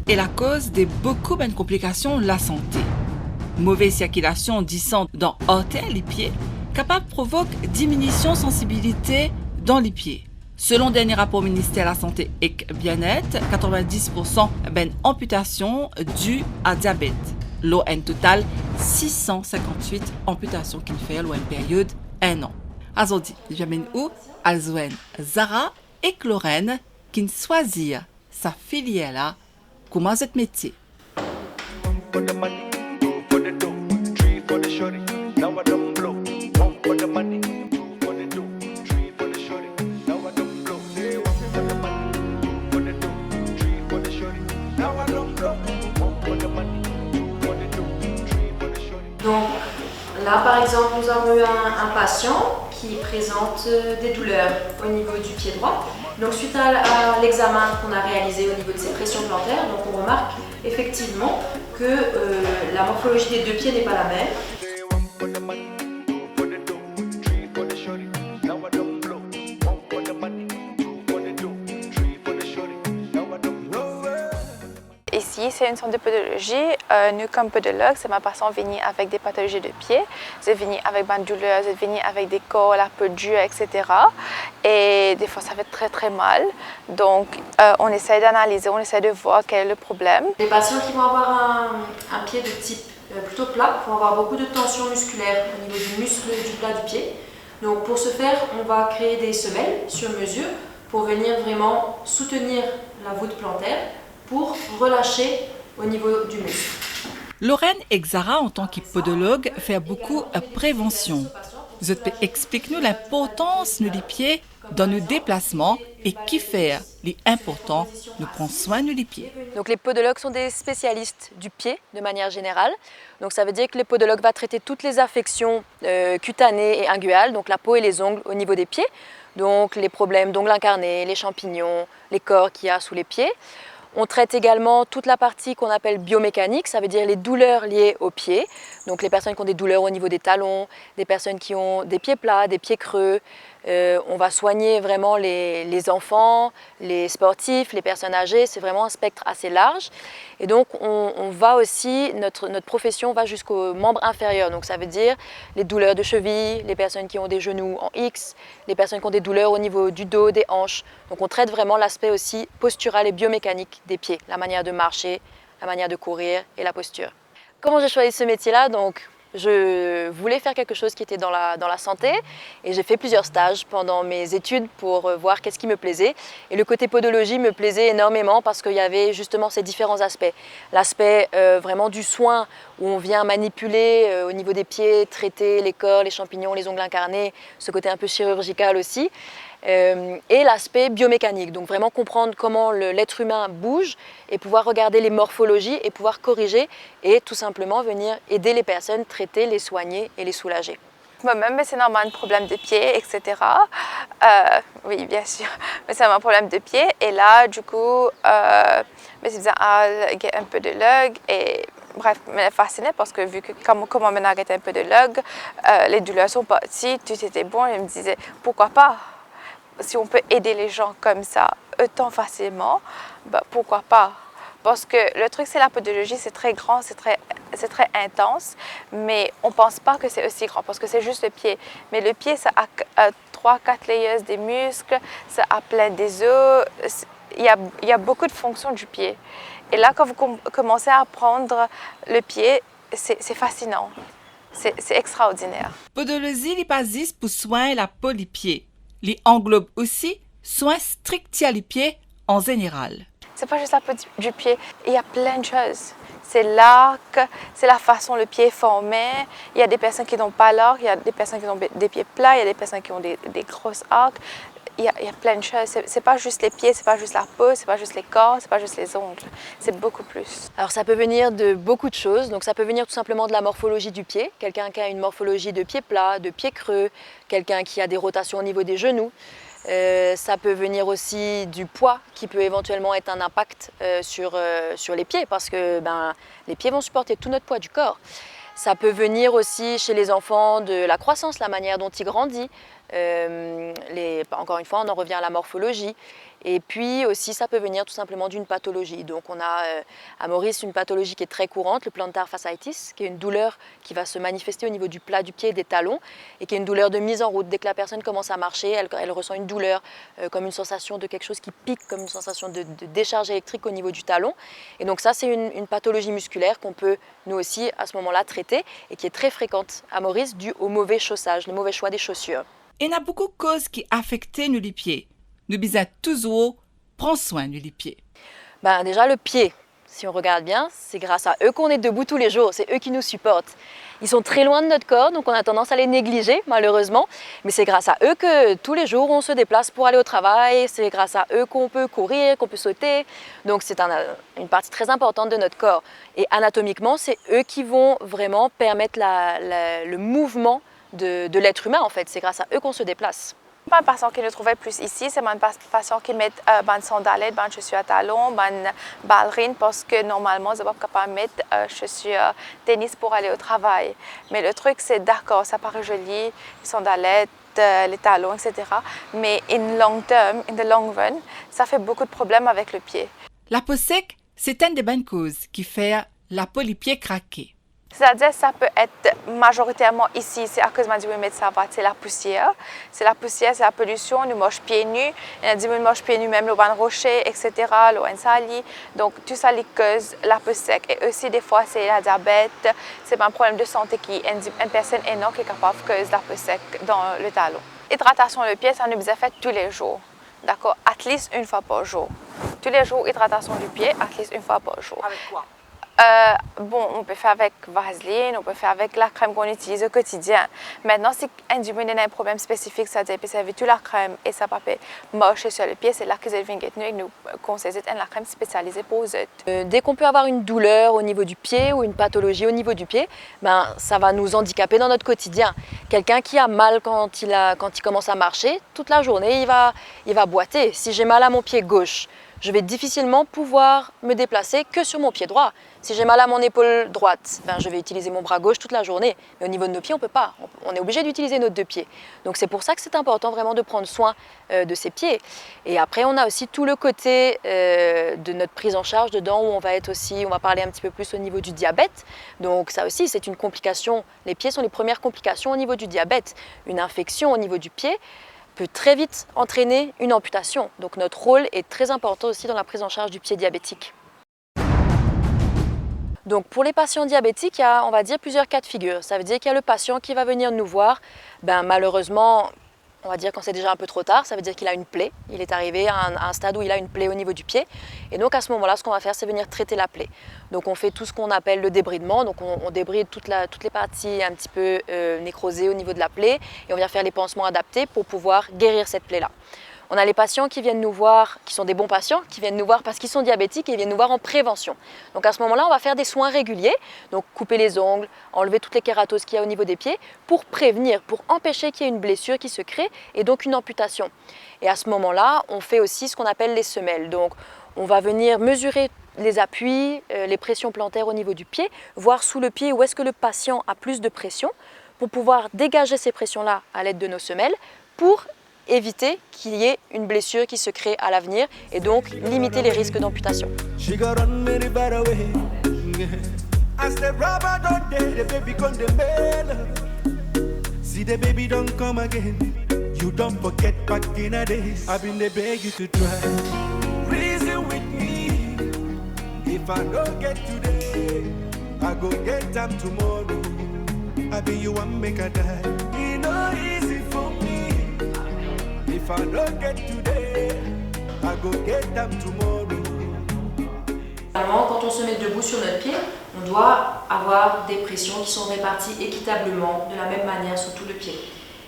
est la cause de beaucoup de complications de la santé. Mauvaise circulation du sang dans l'artère les pieds, capable provoque diminution de sensibilité dans les pieds. Selon le dernier rapport ministère de la Santé et Bien-être, 90% ben amputation due à diabète. L'eau en total 658 amputations qu'il fait en une période 1 an. Aujourd'hui, j'amène où Alzouen, Zara et Lorraine qui choisissent sa filière là comment ce métier. Donc là, par exemple, nous avons eu un patient qui présente des douleurs au niveau du pied droit. Donc suite à l'examen qu'on a réalisé au niveau de ses pressions plantaires, donc on remarque effectivement que la morphologie des deux pieds n'est pas la même. Ici, c'est une sorte de podologie. Nous, comme podologues, c'est ma patiente venue avec des pathologies de pied. C'est venu avec une douleur, c'est venu avec des corps, la peau dure, etc. Et des fois, ça fait très très mal. Donc, on essaie d'analyser, on essaie de voir quel est le problème. Les patients qui vont avoir un pied de type plutôt plat vont avoir beaucoup de tension musculaire au niveau du muscle du plat du pied. Donc, pour ce faire, on va créer des semelles sur mesure pour venir vraiment soutenir la voûte plantaire pour relâcher au niveau du muscle. Lorraine et Zara, en tant que podologue, fait beaucoup de prévention. Vous expliquez-nous l'importance des pieds dans nos déplacements et qui fait l'important de prendre soin des pieds. Donc les podologues sont des spécialistes du pied de manière générale. Donc ça veut dire que le podologue va traiter toutes les affections cutanées et inguinales, donc la peau et les ongles au niveau des pieds. Donc les problèmes d'ongles incarnés, les champignons, les corps qu'il y a sous les pieds. On traite également toute la partie qu'on appelle biomécanique, ça veut dire les douleurs liées aux pieds. Donc les personnes qui ont des douleurs au niveau des talons, des personnes qui ont des pieds plats, des pieds creux. On va soigner vraiment les enfants, les sportifs, les personnes âgées. C'est vraiment un spectre assez large. Et donc on va aussi, notre profession va jusqu'aux membres inférieurs. Donc ça veut dire les douleurs de cheville, les personnes qui ont des genoux en X, les personnes qui ont des douleurs au niveau du dos, des hanches. Donc on traite vraiment l'aspect aussi postural et biomécanique des pieds, la manière de marcher, la manière de courir et la posture. Comment j'ai choisi ce métier-là? Donc, je voulais faire quelque chose qui était dans la santé et j'ai fait plusieurs stages pendant mes études pour voir qu'est-ce qui me plaisait. Et le côté podologie me plaisait énormément parce qu'il y avait justement ces différents aspects. L'aspect vraiment du soin où on vient manipuler au niveau des pieds, traiter les corps, les champignons, les ongles incarnés, ce côté un peu chirurgical aussi. Et l'aspect biomécanique, donc vraiment comprendre comment l'être humain bouge et pouvoir regarder les morphologies et pouvoir corriger et tout simplement venir aider les personnes, traiter, les soigner et les soulager. Moi-même, c'est normal, un problème de pied, etc. Oui, bien sûr, mais c'est un problème de pied. Et là, du coup, je disais, un peu de log et bref, me fascinait parce que vu que comment on arrêtait un peu de log, les douleurs sont parties, tout était bon et je me disais, pourquoi pas? Si on peut aider les gens comme ça autant facilement, bah, pourquoi pas? Parce que le truc, c'est la podologie, c'est très grand, c'est très intense, mais on ne pense pas que c'est aussi grand parce que c'est juste le pied. Mais le pied, ça a 3-4 layers des muscles, ça a plein des os, il y a beaucoup de fonctions du pied. Et là, quand vous commencez à apprendre le pied, c'est fascinant, c'est extraordinaire. Podologie n'est pas juste pour soigner la peau des pieds. Il englobe aussi soins stricts à les pieds en général. C'est pas juste la peau du pied, il y a plein de choses. C'est l'arc, c'est la façon le pied est formé. Il y a des personnes qui n'ont pas l'arc, il y a des personnes qui ont des pieds plats, il y a des personnes qui ont des grosses arcs. Il y a plein de choses. C'est pas juste les pieds, c'est pas juste la peau, c'est pas juste les corps, c'est pas juste les ongles. C'est beaucoup plus. Alors ça peut venir de beaucoup de choses. Donc ça peut venir tout simplement de la morphologie du pied. Quelqu'un qui a une morphologie de pied plat, de pied creux, quelqu'un qui a des rotations au niveau des genoux. Ça peut venir aussi du poids qui peut éventuellement être un impact sur les pieds parce que les pieds vont supporter tout notre poids du corps. Ça peut venir aussi chez les enfants de la croissance, la manière dont ils grandissent. Encore une fois, on en revient à la morphologie. Et puis aussi, ça peut venir tout simplement d'une pathologie. Donc on a à Maurice une pathologie qui est très courante, le plantar fasciitis, qui est une douleur qui va se manifester au niveau du plat du pied et des talons, et qui est une douleur de mise en route. Dès que la personne commence à marcher, elle ressent une douleur, comme une sensation de quelque chose qui pique, comme une sensation de décharge électrique au niveau du talon. Et donc ça, c'est une pathologie musculaire qu'on peut, nous aussi, à ce moment-là, traiter, et qui est très fréquente à Maurice, due au mauvais chaussage, le mauvais choix des chaussures. Il y a beaucoup de causes qui affectent nos pieds. Nous devons toujours prendre soin de les pieds. Déjà, le pied, si on regarde bien, c'est grâce à eux qu'on est debout tous les jours, c'est eux qui nous supportent. Ils sont très loin de notre corps, donc on a tendance à les négliger, malheureusement. Mais c'est grâce à eux que tous les jours, on se déplace pour aller au travail. C'est grâce à eux qu'on peut courir, qu'on peut sauter. Donc c'est une partie très importante de notre corps. Et anatomiquement, c'est eux qui vont vraiment permettre le mouvement de l'être humain, en fait. C'est grâce à eux qu'on se déplace. Une patient qui nous trouvait plus ici, c'est une patient qui met des sandalettes, des chaussures à talons, des ballerines, parce que normalement, je ne suis pas capable de mettre chaussures tennis pour aller au travail. Mais le truc, c'est d'accord, ça paraît joli, les sandalettes, les talons, etc. Mais in the long run, ça fait beaucoup de problèmes avec le pied. La peau sec, c'est une des bonnes causes qui fait la peau des pieds craquer. C'est-à-dire ça peut être majoritairement ici, c'est à cause de c'est la poussière. C'est la poussière, c'est la pollution, nous marchons pieds nus. Il y a des gens qui marchent pieds nus, même le ban rocher, etc., l'eau sali. Donc tout ça les cause la peau sec. Et aussi des fois c'est la diabète, c'est un problème de santé qui une personne énorme qui est capable de causer la peau sec dans le talon. Hydratation le pied, ça nous est fait tous les jours. D'accord? At least une fois par jour. Tous les jours, hydratation du pied, at least une fois par jour. Avec quoi? On peut faire avec Vaseline, on peut faire avec la crème qu'on utilise au quotidien. Maintenant, si un a un problème spécifique, c'est-à-dire que ça veut toute la crème et ça peut marcher sur le pied, c'est là que vous venez et nous conseillons la crème spécialisée pour vous. Dès qu'on peut avoir une douleur au niveau du pied ou une pathologie au niveau du pied, ça va nous handicaper dans notre quotidien. Quelqu'un qui a mal quand il commence à marcher, toute la journée, il va boiter. Si j'ai mal à mon pied gauche, je vais difficilement pouvoir me déplacer que sur mon pied droit. Si j'ai mal à mon épaule droite, je vais utiliser mon bras gauche toute la journée. Mais au niveau de nos pieds, on ne peut pas. On est obligé d'utiliser nos deux pieds. Donc c'est pour ça que c'est important vraiment de prendre soin de ses pieds. Et après, on a aussi tout le côté de notre prise en charge dedans où on va parler un petit peu plus au niveau du diabète. Donc ça aussi, c'est une complication. Les pieds sont les premières complications au niveau du diabète. Une infection au niveau du pied peut très vite entraîner une amputation. Donc notre rôle est très important aussi dans la prise en charge du pied diabétique. Donc pour les patients diabétiques, il y a, on va dire, plusieurs cas de figure. Ça veut dire qu'il y a le patient qui va venir nous voir, malheureusement, on va dire quand c'est déjà un peu trop tard, ça veut dire qu'il a une plaie. Il est arrivé à un stade où il a une plaie au niveau du pied. Et donc à ce moment-là, ce qu'on va faire, c'est venir traiter la plaie. Donc on fait tout ce qu'on appelle le débridement. Donc on débride toutes les parties un petit peu nécrosées au niveau de la plaie. Et on vient faire les pansements adaptés pour pouvoir guérir cette plaie-là. On a les patients qui viennent nous voir, qui sont des bons patients, qui viennent nous voir parce qu'ils sont diabétiques et ils viennent nous voir en prévention. Donc à ce moment-là, on va faire des soins réguliers, donc couper les ongles, enlever toutes les kératoses qu'il y a au niveau des pieds pour prévenir, pour empêcher qu'il y ait une blessure qui se crée et donc une amputation. Et à ce moment-là, on fait aussi ce qu'on appelle les semelles. Donc on va venir mesurer les appuis, les pressions plantaires au niveau du pied, voir sous le pied où est-ce que le patient a plus de pression pour pouvoir dégager ces pressions-là à l'aide de nos semelles pour éviter qu'il y ait une blessure qui se crée à l'avenir et donc limiter les risques d'amputation. If I don't get today, I go get them tomorrow. Quand on se met debout sur notre pied, on doit avoir des pressions qui sont réparties équitablement de la même manière sur tout le pied.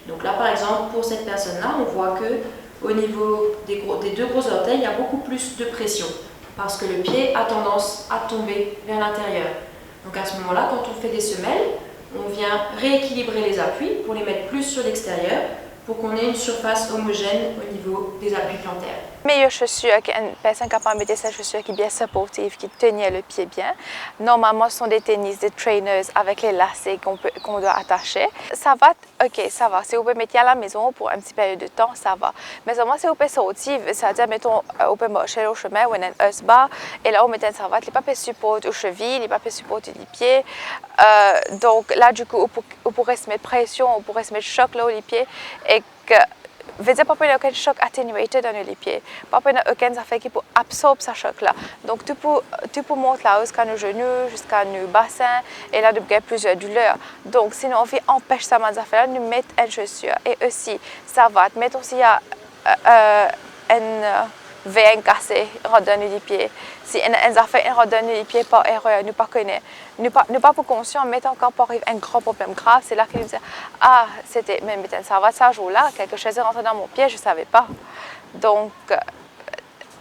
Donc là, par exemple, pour cette personne-là, on voit que au niveau des deux gros orteils, il y a beaucoup plus de pression parce que le pied a tendance à tomber vers l'intérieur. Donc à ce moment-là, quand on fait des semelles, on vient rééquilibrer les appuis pour les mettre plus sur l'extérieur pour qu'on ait une surface homogène au niveau des appuis plantaires. Meilleure chaussure qu'une personne capable de mettre sa chaussure qui est bien supportive, qui tenait le pied bien. Normalement, ce sont des tennis, des trainers avec les lacets qu'on doit attacher. Ça va, ok, ça va. Si vous pouvez mettre à la maison pour un petit période de temps, ça va. Mais seulement si vous pouvez sortir, c'est-à-dire, mettons, vous pouvez marcher au chemin ou un bar, et là, vous mettez une savate, les papiers supportent aux chevilles, les papiers supportent les pieds. Donc là, du coup, vous pourrez se mettre pression, vous pourrez se mettre choc là aux pieds, et que veut dire pas aucun choc atténué dans les pieds, pas aucun affaire qui peut absorber ce choc là. Donc tu peux monter là jusqu'à nos genoux, jusqu'à nos bassins, et là de gagner plusieurs douleurs. Donc si nous on veut empêcher ça affaire là, nous mettons une chaussure et aussi ça va. Mettons aussi une veine cassée, redonne les pieds. Si une affaire redonne les pieds par erreur, nous pas connaît, nous pas pour conscient, mais encore pour arriver un grand problème grave, c'est là qu'il nous dit ah c'était même ça va ça jour là quelque chose est rentré dans mon pied, je savais pas. Donc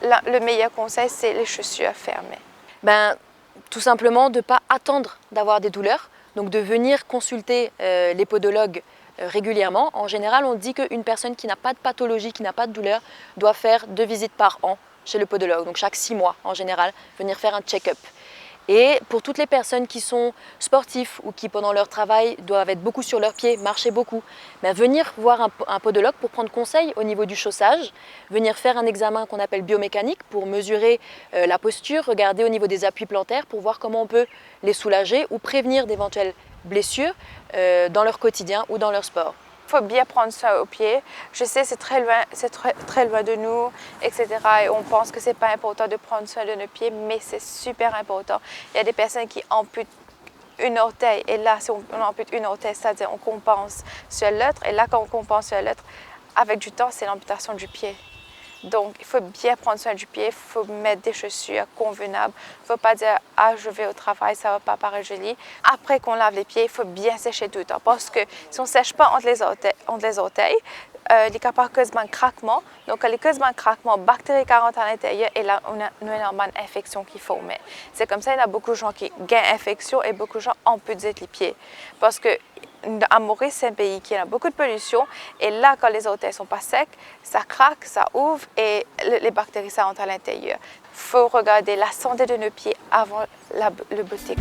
le meilleur conseil c'est les chaussures fermées. Ben tout simplement de pas attendre d'avoir des douleurs, donc de venir consulter les podologues régulièrement. En général, on dit qu'une personne qui n'a pas de pathologie, qui n'a pas de douleur, doit faire 2 visites par an chez le podologue. Donc chaque 6 mois, en général, venir faire un check-up. Et pour toutes les personnes qui sont sportifs ou qui, pendant leur travail, doivent être beaucoup sur leurs pieds, marcher beaucoup, ben, venir voir un podologue pour prendre conseil au niveau du chaussage, venir faire un examen qu'on appelle biomécanique pour mesurer la posture, regarder au niveau des appuis plantaires pour voir comment on peut les soulager ou prévenir d'éventuelles blessures dans leur quotidien ou dans leur sport. Il faut bien prendre soin au pied. Je sais c'est très loin de nous, etc. Et on pense que c'est pas important de prendre soin de nos pieds, mais c'est super important. Il y a des personnes qui amputent une orteil et là si on ampute une orteil, c'est-à-dire on compense sur l'autre et là quand on compense sur l'autre, avec du temps c'est l'amputation du pied. Donc, il faut bien prendre soin du pied, il faut mettre des chaussures convenables. Il ne faut pas dire « Ah, je vais au travail, ça ne va pas paraître joli ». Après qu'on lave les pieds, il faut bien sécher tout le temps. Parce que si on ne sèche pas entre les orteils, il est capable de causer un craquement. Donc, quand il cause un craquement, bactéries qui rentrent à l'intérieur et là, on a une infection qu'il faut mettre. C'est comme ça, il y a beaucoup de gens qui gagnent infection et beaucoup de gens amputent les pieds. Parce que à Maurice, c'est un pays qui a beaucoup de pollution et là, quand les orteils ne sont pas secs, ça craque, ça ouvre et les bactéries ça rentrent à l'intérieur. Il faut regarder la santé de nos pieds avant le boutique.